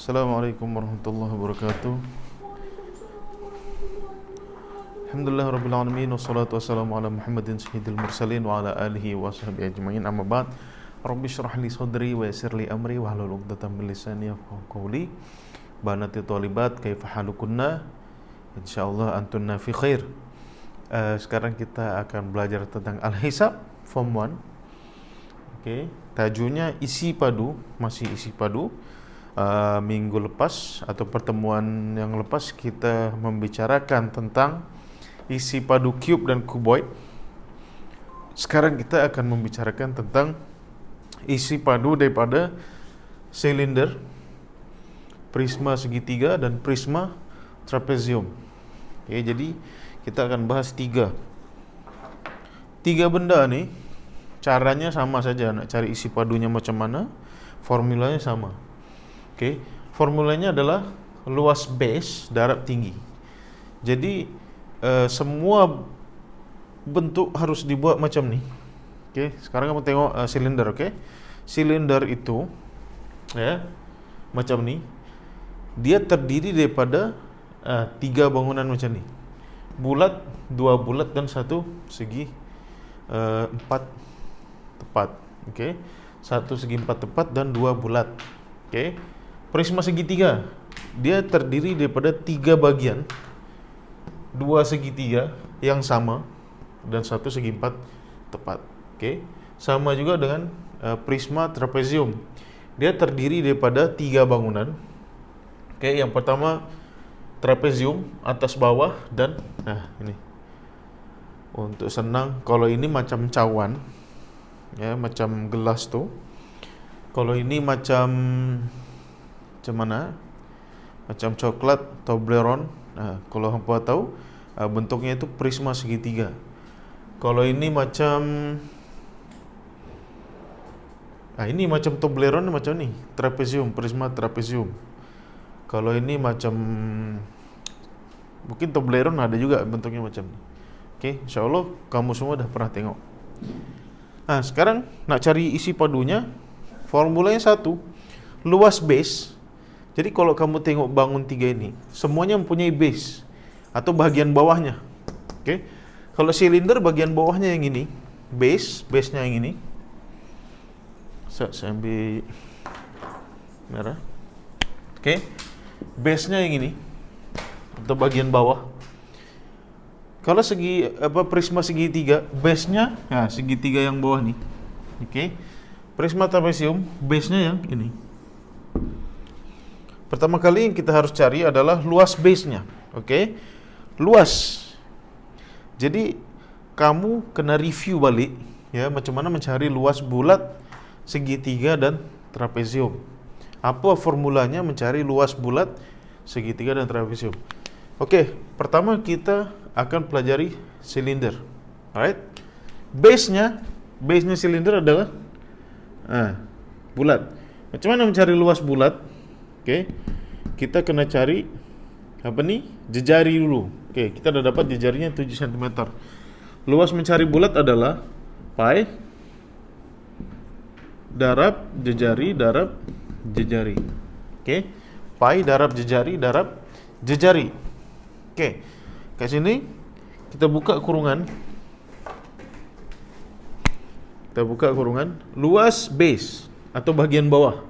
Assalamualaikum warahmatullahi wabarakatuh. Alhamdulillah rabbil alamin wassalatu wassalamu ala Muhammadin sayyidil mursalin wa ala alihi wa sahbihi ajmain. Amma ba'd. Rabbi shrah li sadri wa yassir li amri wahlul 'uqdatam min lisani yafqahu qawli. Banati thalibat kaifa halukunna? Insyaallah antunna fi khair. Sekarang kita akan belajar tentang al-hisab form 1. Okey, tajuknya isi padu, masih isi padu. Minggu lepas atau pertemuan yang lepas kita membicarakan tentang isi padu cube dan cuboid. Sekarang kita akan membicarakan tentang isi padu daripada silinder, prisma segitiga dan prisma trapezium. Okay, jadi kita akan bahas tiga benda ni. Caranya sama saja, nak cari isi padunya macam mana, formulanya sama. Okay. Formulanya adalah luas base darab tinggi. Jadi semua bentuk harus dibuat macam ni. Okay. Sekarang kamu tengok silinder. Okay. Silinder itu macam ni. Dia terdiri daripada tiga bangunan macam ni. Bulat, dua bulat dan satu segi empat tepat. Okay. Satu segi empat tepat dan dua bulat. Okay. Prisma segitiga, dia terdiri daripada tiga bagian, dua segitiga yang sama dan satu segi empat tepat. Okay. Sama juga dengan prisma trapezium, dia terdiri daripada tiga bangunan. Okay. Yang pertama trapezium, atas bawah dan ini. Untuk senang, kalau ini macam cawan, ya, macam gelas tu. Kalau ini macam mana? Macam coklat, Toblerone. Kalau hampa tahu, bentuknya itu prisma segitiga. Kalau ini macam ini macam Toblerone, macam ni, trapezium, prisma trapezium. Kalau ini macam mungkin Toblerone ada juga bentuknya macam ni. Okey, insya-Allah kamu semua dah pernah tengok. Sekarang nak cari isi padunya, formulanya satu, luas base. Jadi kalau kamu tengok bangun tiga ini, semuanya mempunyai base atau bahagian bawahnya. Okey. Kalau silinder, bagian bawahnya yang ini, base-nya yang ini. Saya ambil merah. Okey. Base-nya yang ini atau bagian bawah. Kalau prisma segitiga, base-nya segitiga yang bawah ni. Okey. Prisma trapezium, base-nya yang ini. Pertama kali yang kita harus cari adalah luas base-nya. Okey. Luas. Jadi kamu kena review balik, ya, macam mana mencari luas bulat, segitiga dan trapezium. Apa formulanya mencari luas bulat, segitiga dan trapezium? Okey, pertama kita akan pelajari silinder. Alright. Base-nya silinder adalah bulat. Macam mana mencari luas bulat? Okey. Kita kena cari jejari dulu. Okey, kita dah dapat jejarinya 7 cm. Luas mencari bulat adalah pi darab jejari darab jejari. Okey. Pi darab jejari darab jejari. Okey. Kat sini kita buka kurungan. Luas base atau bahagian bawah.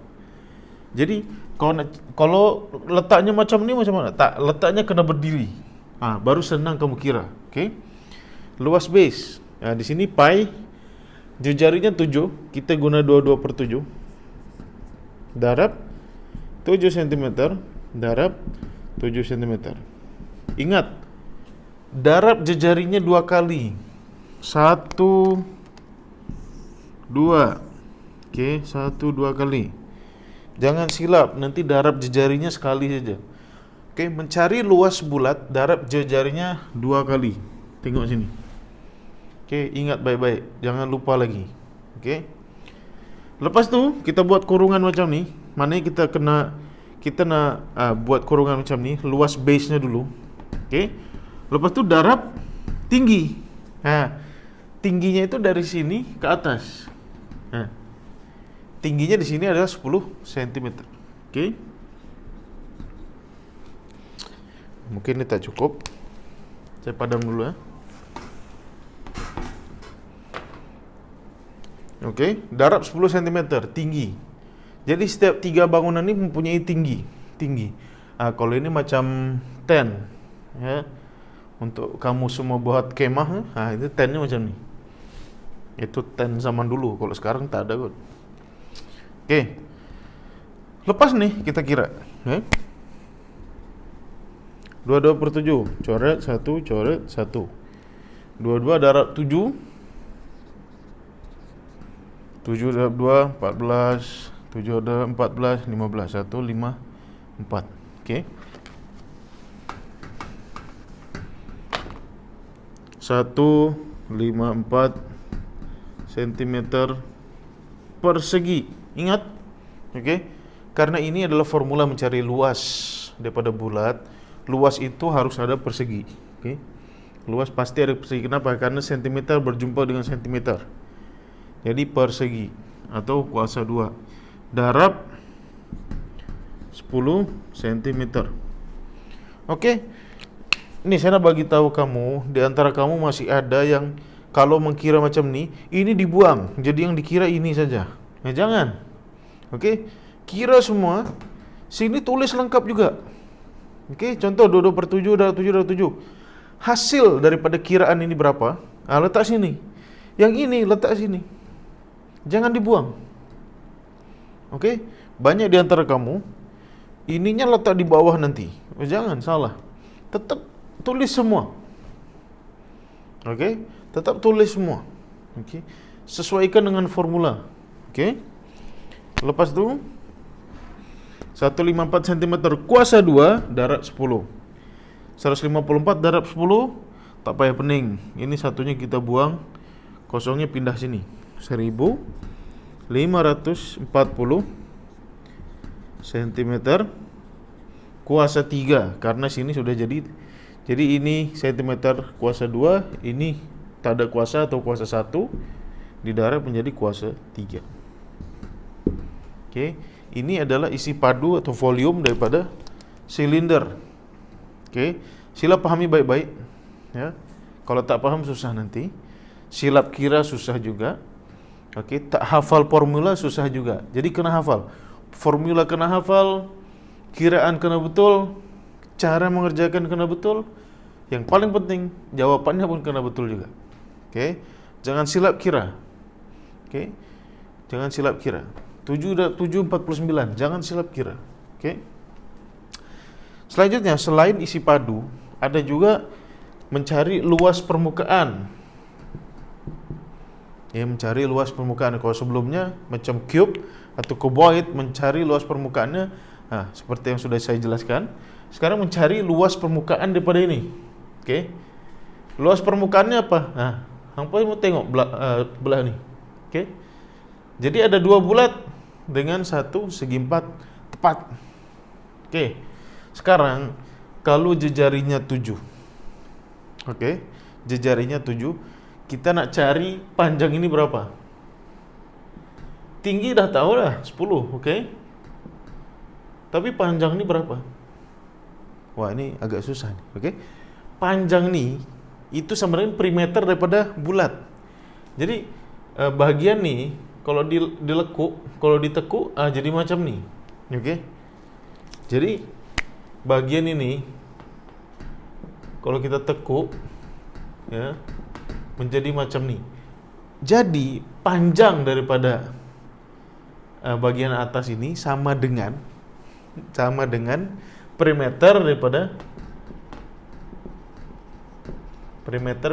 Jadi kalau letaknya macam ni, macam mana? Tak, letaknya kena berdiri. Baru senang kamu kira. Okey. Luas base. Di sini pi jejarinya 7, kita guna 22/7 darab 7 cm darab 7 cm. Ingat, darab jejarinya 2 kali. 1 2. Okey, 1 2 kali. Jangan silap, nanti darab jejarinya sekali saja. Okey, mencari luas bulat, darab jejarinya 2 kali. Tengok sini. Okey, ingat baik-baik, jangan lupa lagi. Okey. Lepas tu kita buat kurungan macam ni. Maknanya kita nak buat kurungan macam ni, luas base-nya dulu. Okey. Lepas tu darab tinggi. Tingginya itu dari sini ke atas. Tingginya di sini adalah 10 cm. Okey. Mungkin ini tak cukup. Saya padam dulu ya. Oke, darab 10 cm tinggi. Jadi setiap 3 bangunan ini mempunyai tinggi. Nah, kalau ini macam tent ya. Untuk kamu semua buat kemah, nah itu tentnya macam ni. Itu tent zaman dulu, kalau sekarang tak ada kot. Oke. Lepas nih kita kira, ya. 22/7, coret 1, coret 1. 22 darab 7. 7 darab 2, 14. 7 darab 14, 15. 1, 5, 4. Okey. 154 cm persegi. Ingat? Okey. Karena ini adalah formula mencari luas daripada bulat. Luas itu harus ada persegi. Okey. Luas pasti ada persegi. Kenapa? Karena sentimeter berjumpa dengan sentimeter. Jadi persegi atau kuasa 2 darab 10 cm. Okey. Ini saya nak bagi tahu kamu, di antara kamu masih ada yang kalau mengkira macam ni, ini dibuang. Jadi yang dikira ini saja. Jangan. Okey. Kira semua. Sini tulis lengkap juga. Okey, contoh 22/7 darab 7 darab 7. Hasil daripada kiraan ini berapa? Letak sini. Yang ini letak sini. Jangan dibuang. Okey? Banyak di antara kamu ininya letak di bawah nanti. Jangan salah. Tetap tulis semua. Okey? Tetap tulis semua. Okey? Sesuaikan dengan formula. Okey? Lepas tu 154 cm kuasa 2 darab 10. 154 darab 10 tak payah pening. Ini satunya kita buang, kosongnya pindah sini. 1540 cm kuasa 3 karena sini sudah jadi ini cm kuasa 2, ini tak ada kuasa atau kuasa 1 didarab menjadi kuasa 3. Okey, ini adalah isi padu atau volume daripada silinder. Okey, sila pahami baik-baik ya. Kalau tak paham susah nanti. Silap kira susah juga. Okey, tak hafal formula susah juga. Jadi kena hafal. Formula kena hafal, kiraan kena betul, cara mengerjakan kena betul. Yang paling penting, jawapannya pun kena betul juga. Okey, jangan silap kira. Okey, jangan silap kira. 7:49, jangan silap kira. Okey. Selanjutnya, selain isi padu, ada juga mencari luas permukaan. Ya, mencari luas permukaan. Kalau sebelumnya macam cube atau cuboid, mencari luas permukaannya, seperti yang sudah saya jelaskan. Sekarang mencari luas permukaan daripada ini. Okey. Luas permukaannya apa? Hangpa mau tengok belah ni. Okey. Jadi ada 2 bulat dengan 1 segi 4 tepat. Okey. Sekarang kalau jejarinya 7. Okey. Jejarinya 7. Kita nak cari panjang ini berapa? Tinggi dah tahu dah, 10, okey? Tapi panjang ni berapa? Wah, ini agak susah nih, okey? Panjang ni itu sama dengan perimeter daripada bulat. Jadi bahagian ni kalau dilekuk, kalau ditekuk jadi macam ni. Okey? Jadi bahagian ini kalau kita tekuk ya menjadi macam ni. Jadi panjang daripada bagian atas ini sama dengan perimeter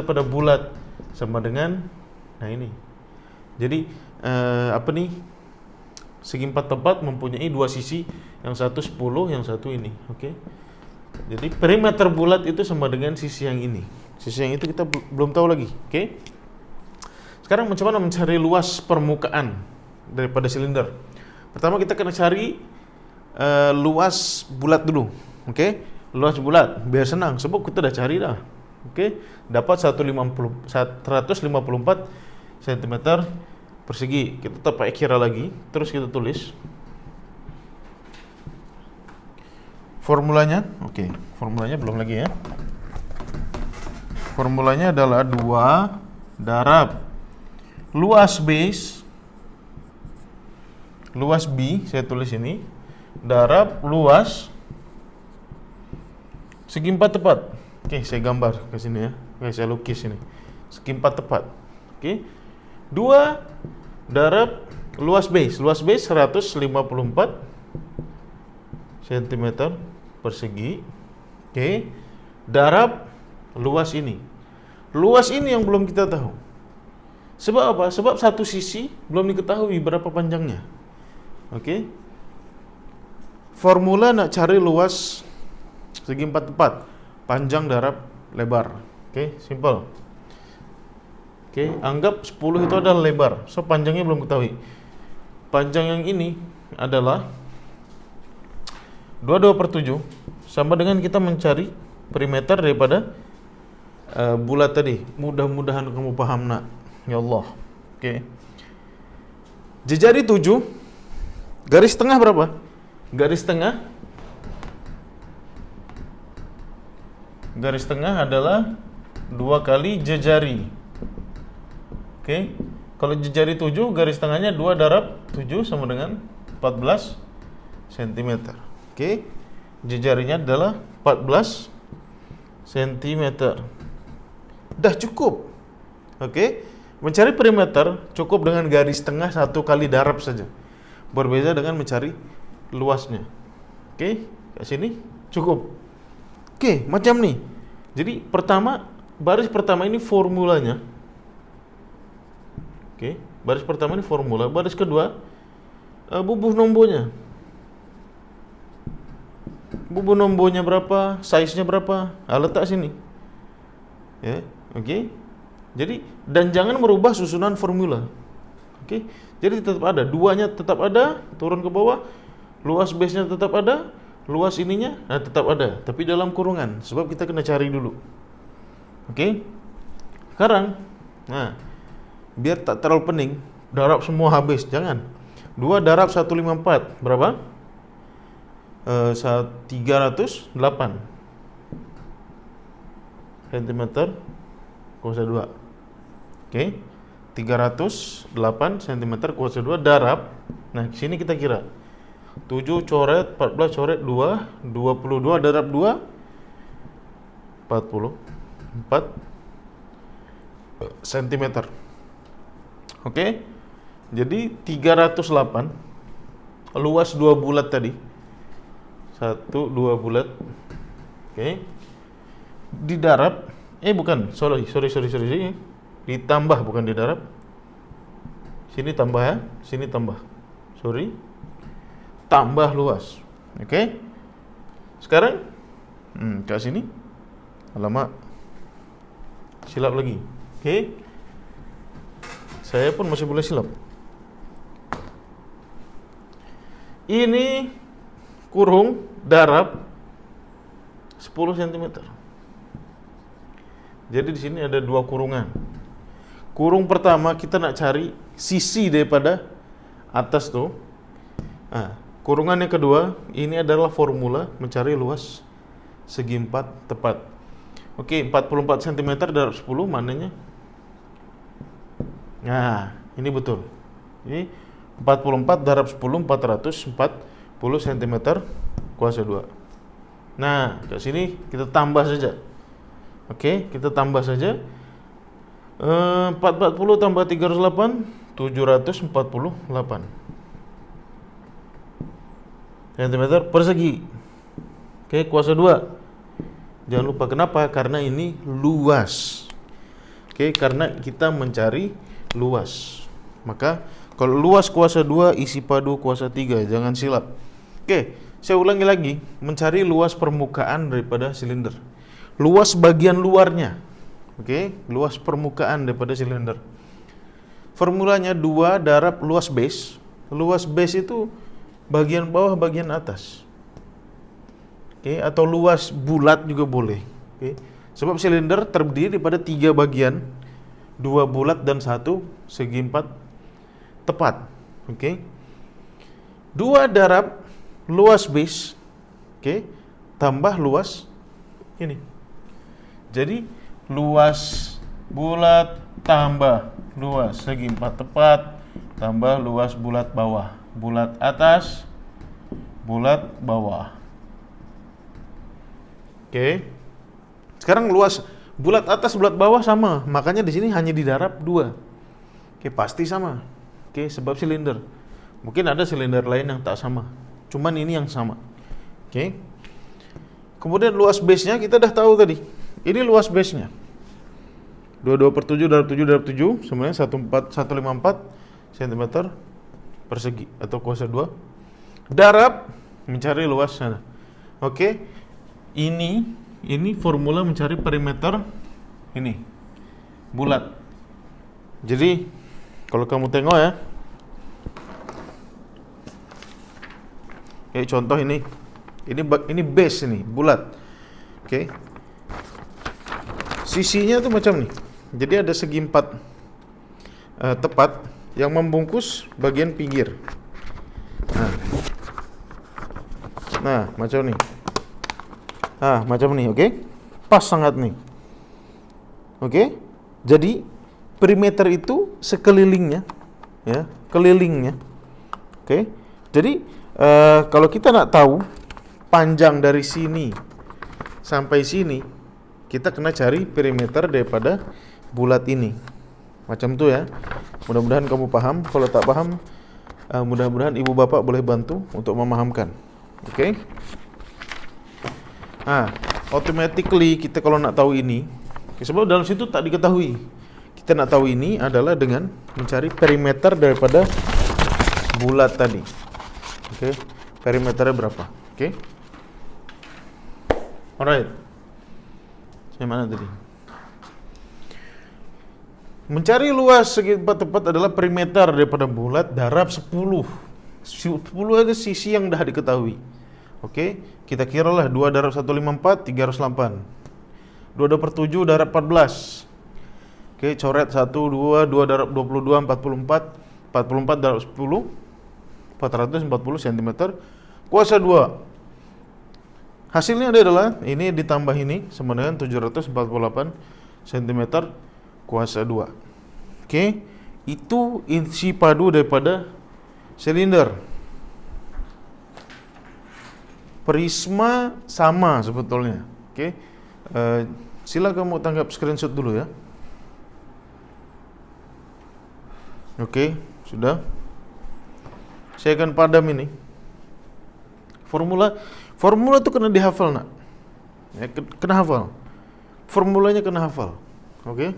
pada bulat sama dengan ini. Jadi segi 4 tepat mempunyai 2 sisi, yang satu 10, yang satu ini. Okey. Jadi perimeter bulat itu sama dengan sisi yang ini. Sisi yang itu kita belum tahu lagi. Okey. Sekarang macam mana mencari luas permukaan daripada silinder? Pertama kita kena cari luas bulat dulu. Okey. Luas bulat biar senang sebab kita dah cari dah. Okey. Dapat 154 cm persegi. Kita tak payah kira lagi, terus kita tulis Formulanya, formulanya belum lagi ya. Formulanya adalah 2 darab luas base, luas B, saya tulis ini, darab luas segi 4 tepat. Oke, saya gambar ke sini ya. Oke, saya lukis ini. Segi 4 tepat. Oke. 2 darab luas base. Luas base 154 cm persegi. Oke. Darab luas ini. Luas ini yang belum kita tahu. Sebab apa? Sebab satu sisi belum diketahui berapa panjangnya. Oke. Formula nak cari luas segi 4 tepat, panjang darab lebar. Oke, simple. Oke, anggap 10 itu adalah lebar. So panjangnya belum ketahui. Panjang yang ini adalah 22/7 sama dengan kita mencari perimeter daripada bulat tadi. Mudah-mudahan kamu paham nak. Ya Allah. Oke. Jejari 7. Garis tengah berapa? Garis tengah adalah 2 kali jejari. Oke. Kalau jejari 7, garis tengahnya 2 darab 7 sama dengan 14 cm. Oke. Jejarinya adalah 14 cm. Dah cukup. Oke. Mencari perimeter cukup dengan garis tengah 1 kali darab saja. Berbeda dengan mencari luasnya. Oke, kat sini cukup. Oke, macam nih. Jadi baris pertama ini formulanya. Oke, baris pertama ini formula. Baris kedua bubuh nombornya. Bubuh nombornya berapa? Size-nya berapa? Letak sini. Ya, oke. Jadi dan jangan merubah susunan formula. Oke. Jadi tetap ada, duanya tetap ada, turun ke bawah. Luas base-nya tetap ada, luas ininya tetap ada, tapi dalam kurungan, sebab kita kena cari dulu. Oke. Sekarang, biar tak terlalu pening, darab semua habis, jangan. 2 darab 154, berapa? 308 cm kuasa 2. Oke. 308 cm kuasa 2 darab. Nah, sini kita kira 7 coret 14 coret 2, 22 darab 2 44 cm. Oke. Jadi 308 luas 2 bulat tadi. 1 2 bulat. Oke. Didarab sorry. Ditambah, bukan didarab. Sini tambah ya, sini tambah. Sorry. Tambah luas. Oke. Sekarang kat sini. Alamak. Silap lagi. Oke. Saya pun masih boleh silap. Ini kurung darab 10 cm. Jadi di sini ada 2 kurungan. Kurung pertama kita nak cari sisi daripada atas tuh. Kurungan yang kedua, ini adalah formula mencari luas segi 4 tepat. Oke, 44 cm darab 10 maknanya. Nah, ini betul. Ini 44 darab 10 440 cm kuasa 2. Nah, kat sini kita tambah saja. Oke, kita tambah saja. 440 tambah 308 748 cm persegi. Oke, kuasa 2. Jangan lupa kenapa? Karena ini luas. Oke, karena kita mencari luas. Maka kalau luas kuasa 2 isi padu kuasa 3, jangan silap. Oke, saya ulangi lagi, mencari luas permukaan daripada silinder. Luas bagian luarnya. Oke, luas permukaan daripada silinder. Formulanya 2 darab luas base. Luas base itu bagian bawah, bagian atas. Oke, atau luas bulat juga boleh. Oke. Sebab silinder terdiri daripada 3 bagian, 2 bulat dan 1 segi 4 tepat. Oke. 2 darab luas base. Oke. tambah luas ini. Jadi luas bulat tambah luas segi 4 tepat tambah luas bulat bawah. Bulat atas, bulat bawah. Oke. Sekarang luas bulat atas, bulat bawah sama. Makanya di sini hanya didarab 2. Oke, pasti sama. Oke, sebab silinder. Mungkin ada silinder lain yang tak sama. Cuman ini yang sama. Oke. Kemudian luas base-nya kita dah tahu tadi. Ini luas base-nya. 22/7 darab 7 darab 7 sebenarnya 154 cm persegi atau kuasa 2. Darab mencari luas sana. Oke. Ini formula mencari perimeter ini bulat. Jadi kalau kamu tengok ya, kayak contoh ini base ini bulat. Oke. Sisinya tuh macam nih. Jadi ada segi 4 tepat yang membungkus bagian pinggir. Nah, macam nih. Macam nih, oke? Pas sangat nih. Oke? Jadi perimeter itu sekelilingnya, ya, kelilingnya. Oke? Jadi kalau kita nak tahu panjang dari sini sampai sini, kita kena cari perimeter daripada bulat ini. Macam tu ya. Mudah-mudahan kamu paham. Kalau tak paham, mudah-mudahan ibu bapak boleh bantu untuk memahamkan. Oke? Automatically kita kalau nak tahu ini, sebab dalam situ tak diketahui. Kita nak tahu ini adalah dengan mencari perimeter daripada bulat tadi. Oke, perimeternya berapa? Oke. Alright. Yang mana tadi? Mencari luas segi 4 tepat adalah perimeter daripada bulat darab 10. 10 ada sisi yang dah diketahui. Oke, kita kiralah 2 darab 154, 308. 22/7 darab 14. Oke, coret 1, 2 darab 22, 44. 44 darab 10, 440 cm. Kuasa 2. Hasilnya adalah ini ditambah ini sama dengan 748 cm kuasa 2. Oke, itu isi padu daripada silinder. Prisma sama sebetulnya. Oke. Sila kamu tanggap screenshot dulu ya. Oke, sudah. Saya akan padam ini. Formula itu kena dihafal, nak. Ya, kena hafal. Formulanya kena hafal. Oke.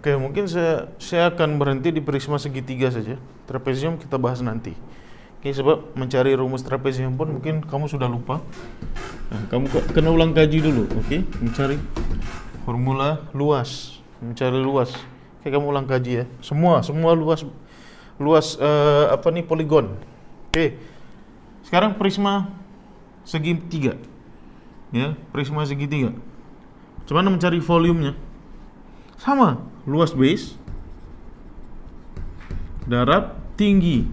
Oke, mungkin saya akan berhenti di prisma segitiga saja. Trapezium kita bahas nanti. Oke, sebab mencari rumus trapezium pun mungkin kamu sudah lupa. Nah, kamu kena ulang kaji dulu, oke? Mencari formula luas, mencari luas. Oke, kamu ulang kaji ya. Semua luas poligon. Oke. Sekarang prisma segitiga. Ya, prisma segitiga. Cuman mencari volumenya. Sama, luas base darab tinggi.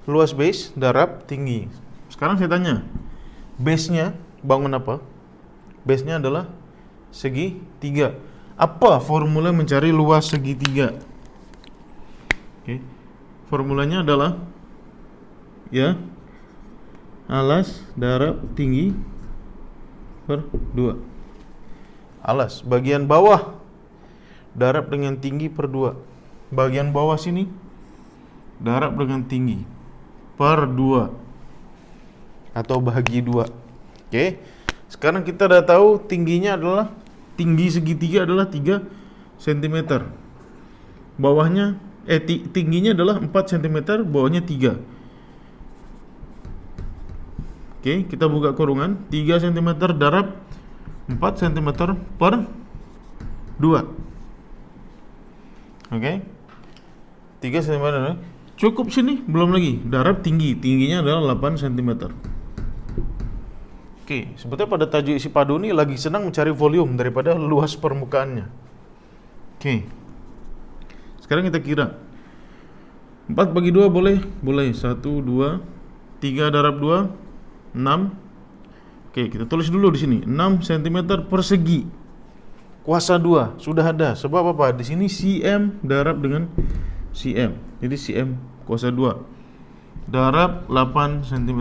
Luas base darab tinggi. Sekarang saya tanya, base-nya bangun apa? Base-nya adalah segitiga. Apa formula mencari luas segitiga? Oke. Formulanya adalah ya alas darab tinggi per 2. Alas bagian bawah darab dengan tinggi per 2. Bagian bawah sini darab dengan tinggi per 2 atau bahagi 2. Oke. Sekarang kita dah tahu tingginya adalah, tinggi segitiga adalah 3 cm. Bawahnya tingginya adalah 4 cm, bawahnya 3. Oke, kita buka kurungan 3 cm darab 4 cm per 2. Oke. 3 cm Cukup sini, belum lagi. Darab tingginya adalah 8 cm. Oke, sebetulnya pada tajuk isi padu ini lagi senang mencari volume daripada luas permukaannya. Oke. Sekarang kita kira. 4 bagi 2 boleh? Boleh. 1, 2, 3 darab 2, 6. Oke, kita tulis dulu di sini. 6 cm persegi. Kuasa 2 sudah ada. Sebab apa? Di sini cm darab dengan cm. Jadi cm kuasa 2 darab 8 cm.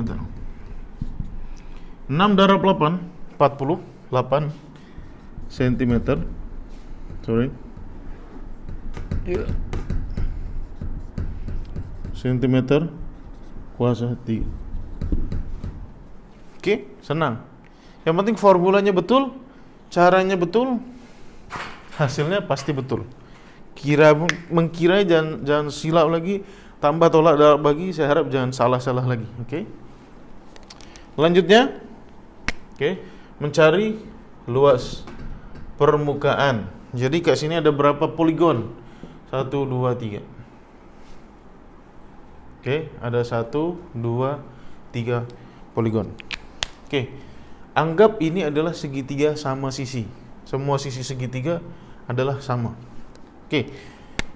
6 darab 8 48 cm. Sorry. Cm kuasa 3. Oke, senang. Yang penting formulanya betul, caranya betul, hasilnya pasti betul. Mengkira jangan silap lagi, tambah tolak darab bagi, saya harap jangan salah-salah lagi. Oke. Selanjutnya, mencari luas permukaan. Jadi kat sini ada berapa poligon? 1, 2, 3. Ada 1, 2, 3 poligon. Anggap ini adalah segitiga sama sisi. Semua sisi segitiga adalah sama.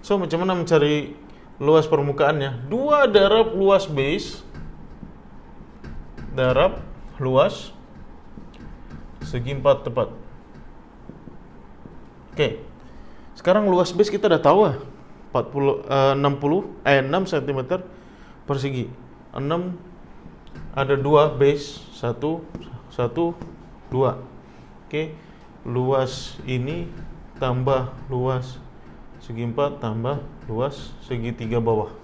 So macam mana mencari luas permukaannya? 2 darab luas base darab luas segi 4 tepat. Sekarang luas base kita udah tahu lah. 6 cm persegi. 6 ada 2 base, 1, 2. Luas ini tambah luas segi 4 tambah luas segitiga bawah.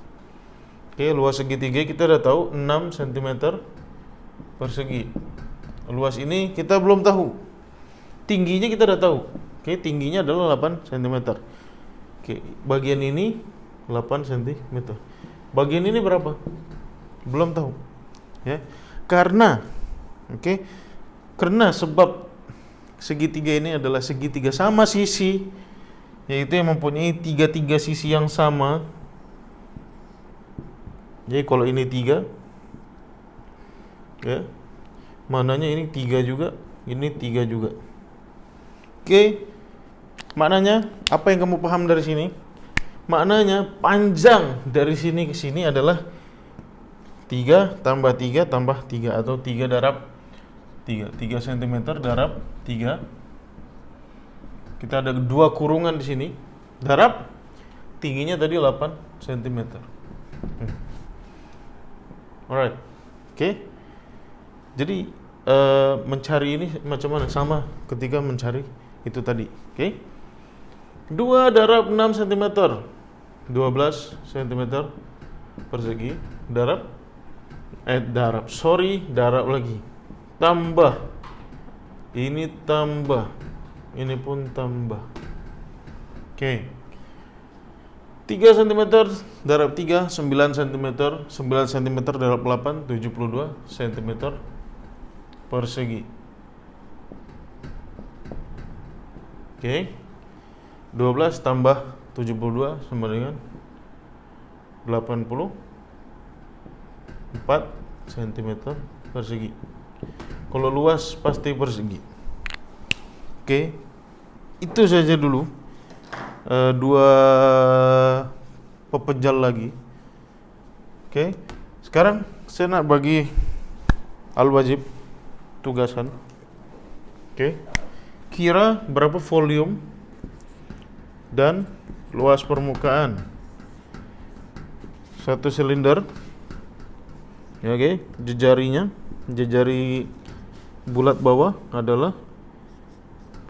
Luas segitiga kita udah tahu 6 cm persegi. Luas ini kita belum tahu. Tingginya kita udah tahu. Tingginya adalah 8 cm. Bagian ini 8 cm. Bagian ini berapa? Belum tahu. Karena sebab segitiga ini adalah segitiga sama sisi, yaitu yang mempunyai tiga sisi yang sama. Jadi kalau ini 3, maknanya ini 3 juga, ini 3 juga. Maknanya apa yang kamu paham dari sini? Maknanya panjang dari sini ke sini adalah 3 tambah 3 tambah 3 atau 3 darab 3 cm darab 3. Kita ada 2 kurungan di sini. Darab tingginya tadi 8 cm. Alright. Jadi mencari ini macam mana? Sama ketika mencari itu tadi. 2 darab 6 cm 12 cm persegi darab lagi tambah ini tambah ini pun tambah 3 cm darab 3 9 cm 9 cm darab 8 72 cm persegi. 12 tambah 72 sama dengan 84 cm persegi. Kalau luas pasti persegi. Itu saja dulu. 2 pepejal lagi. Sekarang saya nak bagi al-wajib tugasan. Kira berapa volume dan luas permukaan satu silinder. Jejari bulat bawah adalah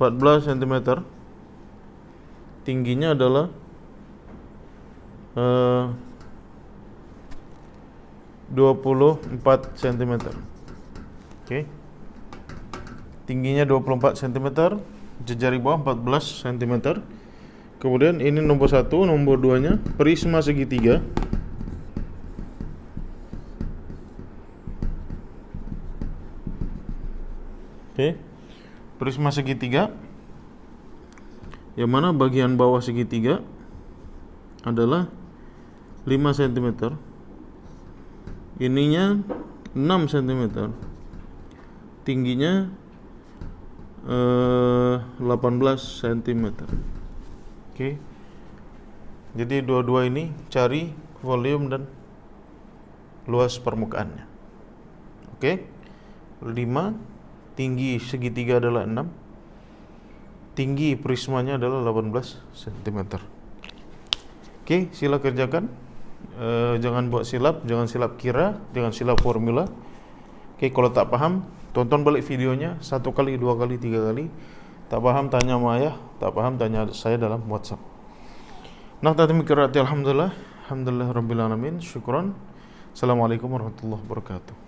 14 cm. Tingginya adalah 24 cm. Tingginya 24 cm, jejari bawah 14 cm. Kemudian ini nomor 1, nomor 2-nya prisma segitiga. Prisma segitiga, yang mana bagian bawah segitiga adalah 5 cm. Ininya 6 cm. Tingginya 18 cm. Oke. Jadi dua-dua ini cari volume dan luas permukaannya. Oke. 5, tinggi segitiga adalah 6. Tinggi prismanya adalah 18 cm. Oke, sila kerjakan. Jangan buat silap, jangan silap kira, jangan silap formula. Oke, kalau tak paham, tonton balik videonya 1 kali, 2 kali, 3 kali. Tak paham tanya sama ayah, tak paham tanya saya dalam WhatsApp. Nah, tadi mikirati alhamdulillah, alhamdulillah rabbil alamin, syukron. Assalamualaikum warahmatullahi wabarakatuh.